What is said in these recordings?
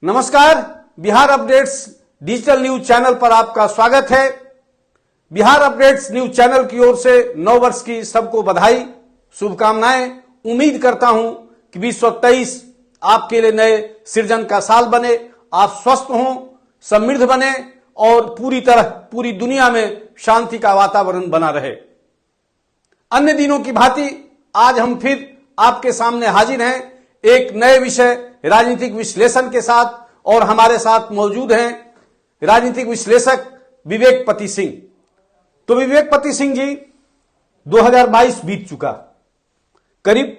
नमस्कार, Bihar updates digital news channel पर आपका स्वागत है। बिहार अपडेट्स न्यूज चैनल की ओर से नव वर्ष की सबको बधाई, शुभकामनाएं। उम्मीद करता हूं कि 2023 आपके लिए नए सृजन का साल बने, आप स्वस्थ हों, समृद्ध बने और पूरी दुनिया में शांति का वातावरण बना रहे। अन्य दिनों की भांति आज हम फिर आपके सामने हाजिर हैं एक नए विषय राजनीतिक विश्लेषण के साथ, और हमारे साथ मौजूद हैं राजनीतिक विश्लेषक विवेकपति सिंह। तो विवेकपति सिंह जी, 2022 बीत चुका, करीब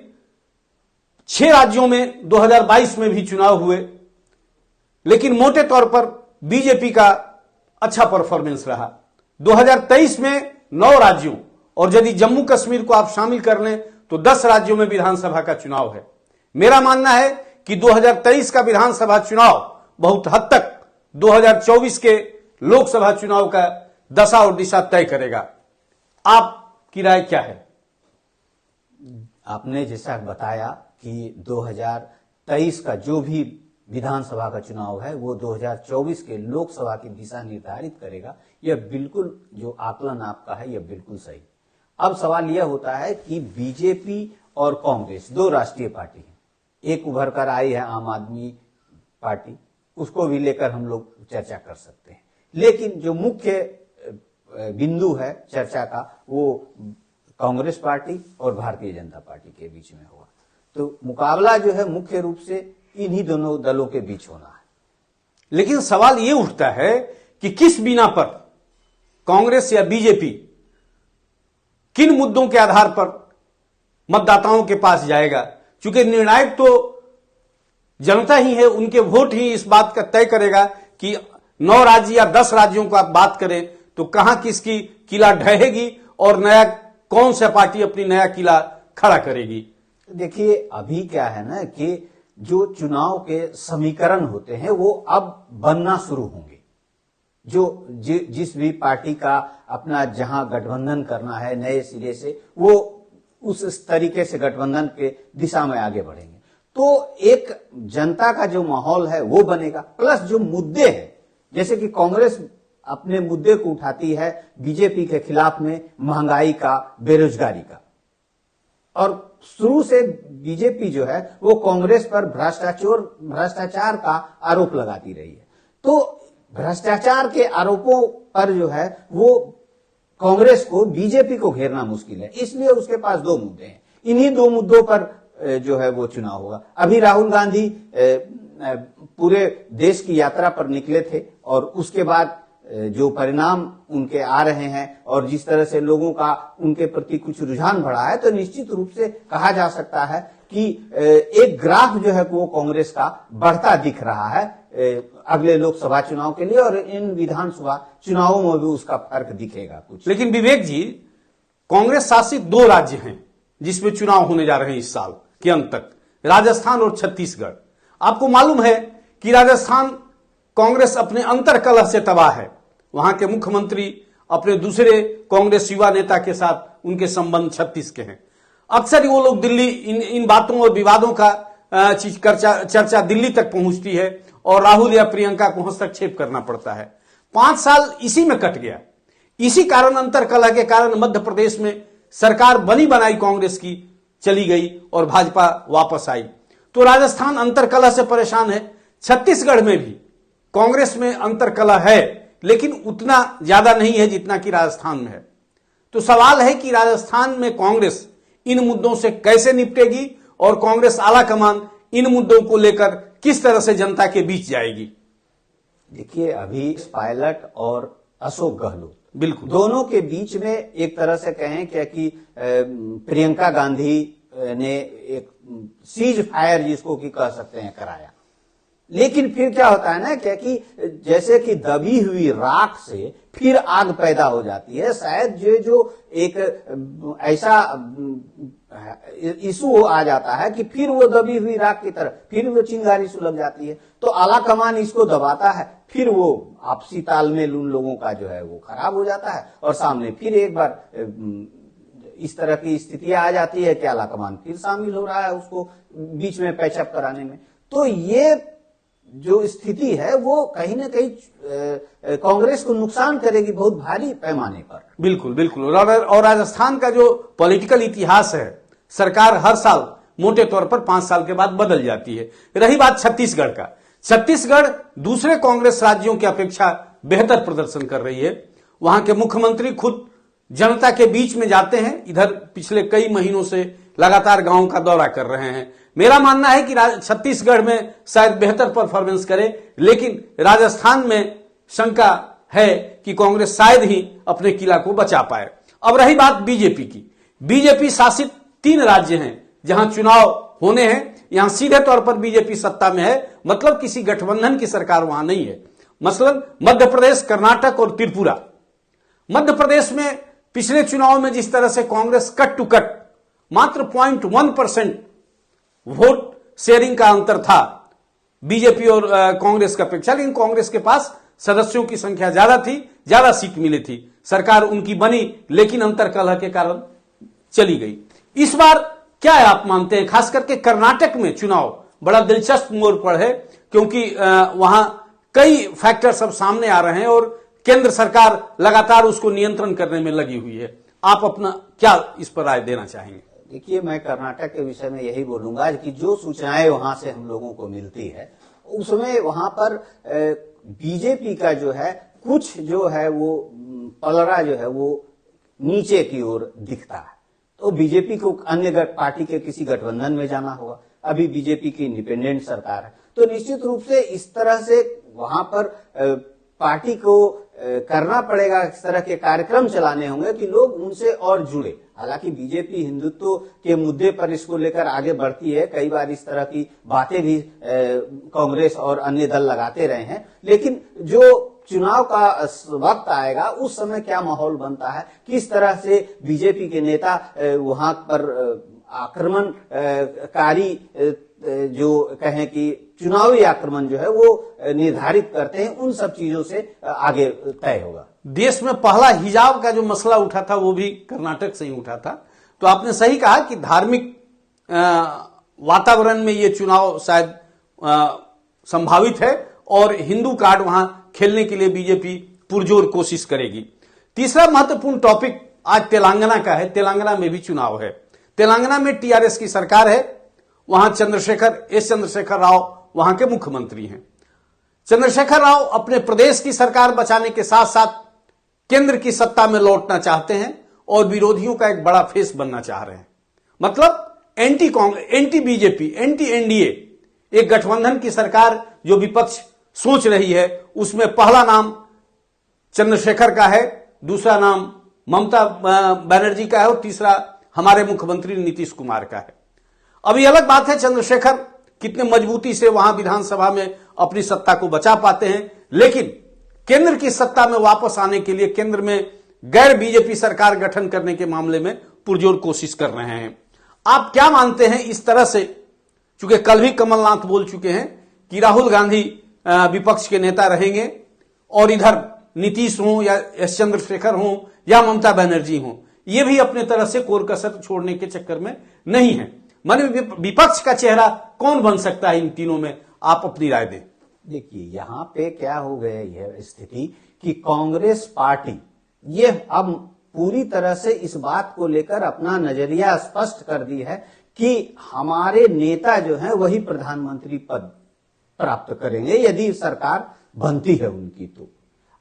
6 राज्यों में 2022 में भी चुनाव हुए, लेकिन मोटे तौर पर बीजेपी का अच्छा परफॉर्मेंस रहा। 2023 में 9 राज्यों, और यदि जम्मू कश्मीर को आप शामिल कर लें तो 10 राज्यों में विधानसभा का चुनाव है। मेरा मानना है कि 2023 का विधानसभा चुनाव बहुत हद तक 2024 के लोकसभा चुनाव का दशा और दिशा तय करेगा। आपकी राय क्या है? आपने जैसा बताया कि 2023 का जो भी विधानसभा का चुनाव है वो 2024 के लोकसभा की दिशा निर्धारित करेगा। यह बिल्कुल जो आकलन आपका है यह बिल्कुल सही। अब सवाल यह होता है कि बीजेपी और कांग्रेस दो राष्ट्रीय पार्टी हैं। एक उभर कर आई है आम आदमी पार्टी, उसको भी लेकर हम लोग चर्चा कर सकते हैं, लेकिन जो मुख्य बिंदु है चर्चा का वो कांग्रेस पार्टी और भारतीय जनता पार्टी के बीच में होगा। तो मुकाबला जो है मुख्य रूप से इन्हीं दोनों दलों के बीच होना है। लेकिन सवाल ये उठता है कि किस बिना पर कांग्रेस या बीजेपी किन मुद्दों के आधार पर मतदाताओं के पास जाएगा, क्योंकि निर्णायक तो जनता ही है, उनके वोट ही इस बात का तय करेगा कि 9 राज्य या 10 राज्यों को आप बात करें तो कहां किसकी किला ढहेगी और नया कौन सा पार्टी अपनी नया किला खड़ा करेगी। देखिए अभी क्या है ना कि जो चुनाव के समीकरण होते हैं वो अब बनना शुरू होंगे। जिस भी पार्टी का अपना जहां गठबंधन करना है नए सिरे से, वो उस तरीके से गठबंधन के दिशा में आगे बढ़ेंगे। तो एक जनता का जो माहौल है वो बनेगा, प्लस जो मुद्दे हैं, जैसे कि कांग्रेस अपने मुद्दे को उठाती है बीजेपी के खिलाफ में महंगाई का, बेरोजगारी का, और शुरू से बीजेपी जो है वो कांग्रेस पर भ्रष्टाचार का आरोप लगाती रही है। तो भ्रष्टाचार के आरोपों पर जो है वो कांग्रेस को, बीजेपी को घेरना मुश्किल है, इसलिए उसके पास 2 मुद्दे हैं। इन्हीं 2 मुद्दों पर जो है वो चुनाव होगा। अभी राहुल गांधी पूरे देश की यात्रा पर निकले थे, और उसके बाद जो परिणाम उनके आ रहे हैं और जिस तरह से लोगों का उनके प्रति कुछ रुझान बढ़ा है, तो निश्चित रूप से कहा जा सकता है कि एक ग्राफ जो है वो कांग्रेस का बढ़ता दिख रहा है अगले लोकसभा चुनाव के लिए, और इन विधानसभा चुनावों में भी उसका फर्क दिखेगा कुछ। लेकिन विवेक जी, कांग्रेस शासित 2 राज्य हैं जिसमें चुनाव होने जा रहे हैं इस साल के अंत तक, राजस्थान और छत्तीसगढ़। आपको मालूम है कि राजस्थान कांग्रेस अपने अंतर्कलह से तबाह है। वहां के मुख्यमंत्री अपने दूसरे कांग्रेस युवा नेता के साथ उनके संबंध 36 के हैं। अक्सर वो लोग दिल्ली इन बातों और विवादों का चर्चा दिल्ली तक पहुंचती है, और राहुल या प्रियंका को हस्तक्षेप करना पड़ता है। 5 साल इसी में कट गया। इसी कारण, अंतर्कलह के कारण मध्य प्रदेश में सरकार बनी बनाई कांग्रेस की चली गई और भाजपा वापस आई। तो राजस्थान अंतर्कलह से परेशान है। छत्तीसगढ़ में भी कांग्रेस में अंतर्कलह है, लेकिन उतना ज्यादा नहीं है जितना कि राजस्थान में है। तो सवाल है कि राजस्थान में कांग्रेस इन मुद्दों से कैसे निपटेगी, और कांग्रेस आलाकमान इन मुद्दों को लेकर किस तरह से जनता के बीच जाएगी। देखिए अभी पायलट और अशोक गहलोत बिल्कुल दोनों के बीच में एक तरह से कहें क्या कि प्रियंका गांधी ने एक सीज फायर जिसको कि कह सकते हैं कराया। लेकिन फिर क्या होता है ना क्या कि जैसे कि दबी हुई राख से फिर आग पैदा हो जाती है। शायद जो एक ऐसा इशू आ जाता है कि फिर वो दबी हुई राख की तरह फिर वो चिंगारी सुलग जाती है। तो आला कमान इसको दबाता है, फिर वो आपसी तालमेल उन लोगों का जो है वो खराब हो जाता है, और सामने फिर एक बार इस तरह की स्थितियां आ जाती है कि आला कमान फिर शामिल हो रहा है उसको बीच में पैचअप कराने में। तो ये जो स्थिति है वो कहीं ना कहीं कांग्रेस को नुकसान करेगी बहुत भारी पैमाने पर। बिल्कुल बिल्कुल। और राजस्थान का जो पॉलिटिकल इतिहास है, सरकार हर साल मोटे तौर पर 5 साल के बाद बदल जाती है। रही बात छत्तीसगढ़ का, छत्तीसगढ़ दूसरे कांग्रेस राज्यों की अपेक्षा बेहतर प्रदर्शन कर रही है। वहां के मुख्यमंत्री खुद जनता के बीच में जाते हैं, इधर पिछले कई महीनों से लगातार गांव का दौरा कर रहे हैं। मेरा मानना है कि छत्तीसगढ़ में शायद बेहतर परफॉर्मेंस करे, लेकिन राजस्थान में शंका है कि कांग्रेस शायद ही अपने किला को बचा पाए। अब रही बात बीजेपी की, बीजेपी शासित 3 राज्य हैं जहां चुनाव होने हैं, यहां सीधे तौर पर बीजेपी सत्ता में है, मतलब किसी गठबंधन की सरकार वहां नहीं है। मसलन मध्य प्रदेश, कर्नाटक और त्रिपुरा। मध्य प्रदेश में पिछले चुनाव में जिस तरह से कांग्रेस कट टू कट मात्र 0.1% वोट शेयरिंग का अंतर था बीजेपी और कांग्रेस की अपेक्षा, लेकिन कांग्रेस के पास सदस्यों की संख्या ज्यादा थी, ज्यादा सीट मिली थी, सरकार उनकी बनी, लेकिन अंतर कलह के कारण चली गई। इस बार क्या है आप मानते हैं? खास करके कर्नाटक में चुनाव बड़ा दिलचस्प मोड़ पर है, क्योंकि वहां कई फैक्टर सब सामने आ रहे हैं और केंद्र सरकार लगातार उसको नियंत्रण करने में लगी हुई है। आप अपना क्या इस पर राय देना चाहेंगे? देखिए, मैं कर्नाटक के विषय में यही बोलूंगा कि जो सूचनाएं वहां से हम लोगों को मिलती है उसमें वहां पर बीजेपी का जो है कुछ जो है वो पलड़ा जो है वो नीचे की ओर दिखता है। तो बीजेपी को अन्य पार्टी के किसी गठबंधन में जाना होगा। अभी बीजेपी की इंडिपेंडेंट सरकार है, तो निश्चित रूप से इस तरह से वहां पर पार्टी को करना पड़ेगा, इस तरह के कार्यक्रम चलाने होंगे कि लोग उनसे और जुड़े। हालांकि बीजेपी हिंदुत्व के मुद्दे पर इसको लेकर आगे बढ़ती है, कई बार इस तरह की बातें भी कांग्रेस और अन्य दल लगाते रहे हैं, लेकिन जो चुनाव का वक्त आएगा उस समय क्या माहौल बनता है, किस तरह से बीजेपी के नेता वहां पर आक्रमणकारी जो कहें कि चुनावी आक्रमण जो है वो निर्धारित करते हैं, उन सब चीजों से आगे तय होगा। देश में पहला हिजाब का जो मसला उठा था वो भी कर्नाटक से ही उठा था। तो आपने सही कहा कि धार्मिक वातावरण में ये चुनाव शायद संभावित है और हिंदू कार्ड वहां खेलने के लिए बीजेपी पुरजोर कोशिश करेगी। तीसरा महत्वपूर्ण टॉपिक आज तेलंगाना का है। तेलंगाना में भी चुनाव है। तेलंगाना में टीआरएस की सरकार है, वहां चंद्रशेखर राव वहां के मुख्यमंत्री हैं। चंद्रशेखर राव अपने प्रदेश की सरकार बचाने के साथ साथ केंद्र की सत्ता में लौटना चाहते हैं और विरोधियों का एक बड़ा फेस बनना चाह रहे हैं। मतलब anti Congress, anti BJP, anti NDA, एक गठबंधन की सरकार जो विपक्ष सोच रही है, उसमें पहला नाम चंद्रशेखर का है, दूसरा नाम ममता बनर्जी का है और तीसरा हमारे मुख्यमंत्री नीतीश कुमार का है। अभी अलग बात है चंद्रशेखर कितने मजबूती से वहां विधानसभा में अपनी सत्ता को बचा पाते हैं, लेकिन केंद्र की सत्ता में वापस आने के लिए केंद्र में गैर बीजेपी सरकार गठन करने के मामले में पुरजोर कोशिश कर रहे हैं। आप क्या मानते हैं इस तरह से? चूंकि कल भी कमलनाथ बोल चुके हैं कि राहुल गांधी विपक्ष के नेता रहेंगे और इधर नीतीश हो या एस चंद्रशेखर हो या ममता बनर्जी हो, ये भी अपने तरह से कोर कसर छोड़ने के चक्कर में नहीं है। माने विपक्ष का चेहरा कौन बन सकता है इन तीनों में? आप अपनी राय दें। देखिए, यहां पे क्या हो गया यह स्थिति कि कांग्रेस पार्टी ये अब पूरी तरह से इस बात को लेकर अपना नजरिया स्पष्ट कर दी है कि हमारे नेता जो हैं वही प्रधानमंत्री पद प्राप्त करेंगे यदि सरकार बनती है उनकी। तो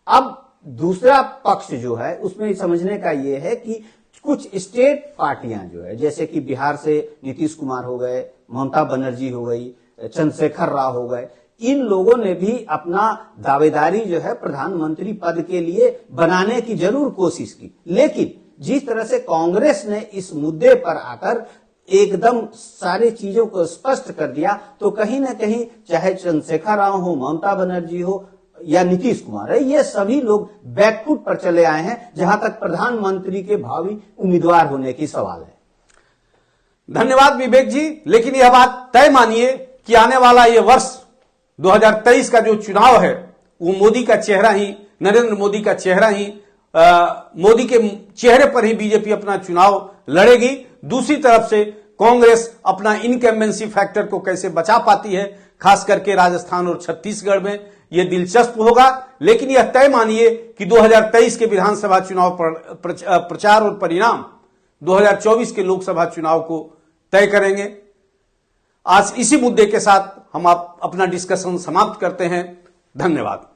अब दूसरा पक्ष जो है उसमें समझने का ये है कि कुछ स्टेट पार्टियां जो है, जैसे कि बिहार से नीतीश कुमार हो गए, ममता बनर्जी हो गई, चंद्रशेखर राव हो गए, इन लोगों ने भी अपना दावेदारी जो है प्रधानमंत्री पद के लिए बनाने की जरूर कोशिश की। लेकिन जिस तरह से कांग्रेस ने इस मुद्दे पर आकर एकदम सारी चीजों को स्पष्ट कर दिया, तो कहीं ना कहीं चाहे चंद्रशेखर राव हो, ममता बनर्जी हो या नीतीश कुमार है, ये सभी लोग बैकफुट पर चले आए हैं जहां तक प्रधानमंत्री के भावी उम्मीदवार होने की सवाल है। धन्यवाद विवेक जी। लेकिन यह बात तय मानिए कि आने वाला यह वर्ष 2023 का जो चुनाव है वो मोदी का चेहरा ही, नरेंद्र मोदी का चेहरा ही, मोदी के चेहरे पर ही बीजेपी अपना चुनाव लड़ेगी। दूसरी तरफ से कांग्रेस अपना इनकम्बेंसी फैक्टर को कैसे बचा पाती है, खास करके राजस्थान और छत्तीसगढ़ में, यह दिलचस्प होगा। लेकिन यह तय मानिए कि 2023 के विधानसभा चुनाव प्रचार और परिणाम 2024 के लोकसभा चुनाव को तय करेंगे। आज इसी मुद्दे के साथ हम अपना डिस्कशन समाप्त करते हैं। धन्यवाद।